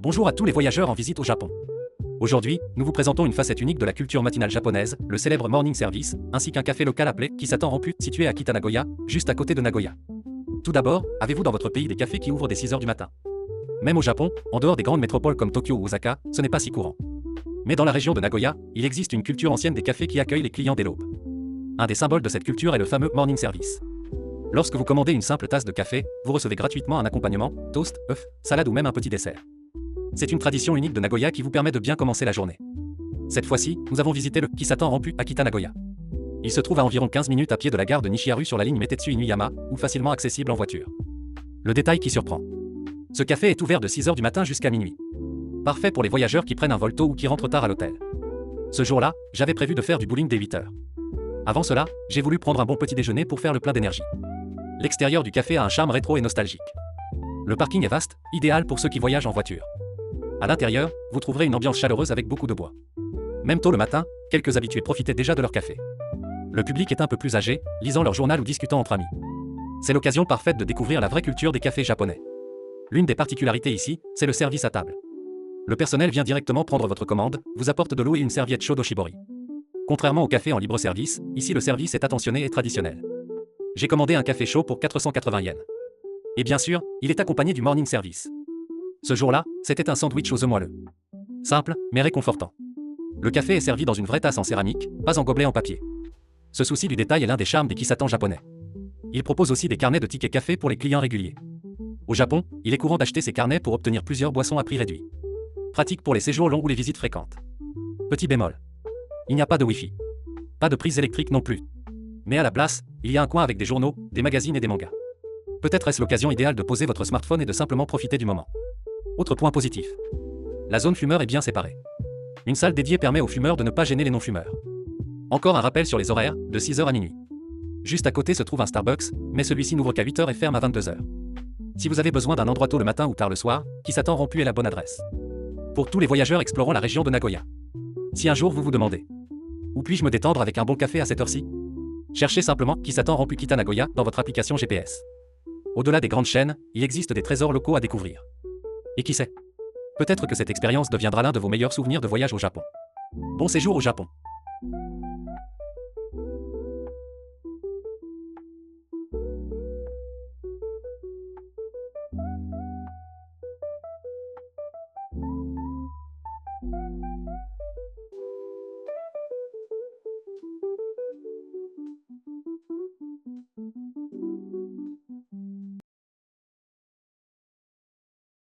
Bonjour à tous les voyageurs en visite au Japon. Aujourd'hui, nous vous présentons une facette unique de la culture matinale japonaise, le célèbre morning service, ainsi qu'un café local appelé Kisatan Rampu, situé à Kita-Nagoya, juste à côté de Nagoya. Tout d'abord, avez-vous dans votre pays des cafés qui ouvrent dès 6 heures du matin? Même au Japon, en dehors des grandes métropoles comme Tokyo ou Osaka, ce n'est pas si courant. Mais dans la région de Nagoya, il existe une culture ancienne des cafés qui accueillent les clients dès l'aube. Un des symboles de cette culture est le fameux morning service. Lorsque vous commandez une simple tasse de café, vous recevez gratuitement un accompagnement, toast, œufs, salade ou même un petit dessert. C'est une tradition unique de Nagoya qui vous permet de bien commencer la journée. Cette fois-ci, nous avons visité le Kisatan Rampu à Kita-Nagoya. Il se trouve à environ 15 minutes à pied de la gare de Nishiharu sur la ligne Metetsu-Inuyama, ou facilement accessible en voiture. Le détail qui surprend. Ce café est ouvert de 6 heures du matin jusqu'à minuit. Parfait pour les voyageurs qui prennent un vol tôt ou qui rentrent tard à l'hôtel. Ce jour-là, j'avais prévu de faire du bowling dès 8 heures. Avant cela, j'ai voulu prendre un bon petit déjeuner pour faire le plein d'énergie. L'extérieur du café a un charme rétro et nostalgique. Le parking est vaste, idéal pour ceux qui voyagent en voiture. À l'intérieur, vous trouverez une ambiance chaleureuse avec beaucoup de bois. Même tôt le matin, quelques habitués profitaient déjà de leur café. Le public est un peu plus âgé, lisant leur journal ou discutant entre amis. C'est l'occasion parfaite de découvrir la vraie culture des cafés japonais. L'une des particularités ici, c'est le service à table. Le personnel vient directement prendre votre commande, vous apporte de l'eau et une serviette chaude au shibori. Contrairement au café en libre service, ici le service est attentionné et traditionnel. J'ai commandé un café chaud pour 480 yens. Et bien sûr, il est accompagné du morning service. Ce jour-là, c'était un sandwich aux œufs moelleux. Simple, mais réconfortant. Le café est servi dans une vraie tasse en céramique, pas en gobelet en papier. Ce souci du détail est l'un des charmes des Kisatan japonais. Il propose aussi des carnets de tickets café pour les clients réguliers. Au Japon, il est courant d'acheter ces carnets pour obtenir plusieurs boissons à prix réduit. Pratique pour les séjours longs ou les visites fréquentes. Petit bémol. Il n'y a pas de Wi-Fi. Pas de prise électrique non plus. Mais à la place, il y a un coin avec des journaux, des magazines et des mangas. Peut-être est-ce l'occasion idéale de poser votre smartphone et de simplement profiter du moment. Autre point positif. La zone fumeur est bien séparée. Une salle dédiée permet aux fumeurs de ne pas gêner les non-fumeurs. Encore un rappel sur les horaires, de 6 heures à minuit. Juste à côté se trouve un Starbucks, mais celui-ci n'ouvre qu'à 8 heures et ferme à 22 heures. Si vous avez besoin d'un endroit tôt le matin ou tard le soir, Kisatan Rampu est la bonne adresse. Pour tous les voyageurs explorant la région de Nagoya. Si un jour vous vous demandez « Où puis-je me détendre avec un bon café à cette heure-ci ?» Cherchez simplement Kisatan Rampu Kita-Nagoya dans votre application GPS. Au-delà des grandes chaînes, il existe des trésors locaux à découvrir. Et qui sait? Peut-être que cette expérience deviendra l'un de vos meilleurs souvenirs de voyage au Japon. Bon séjour au Japon.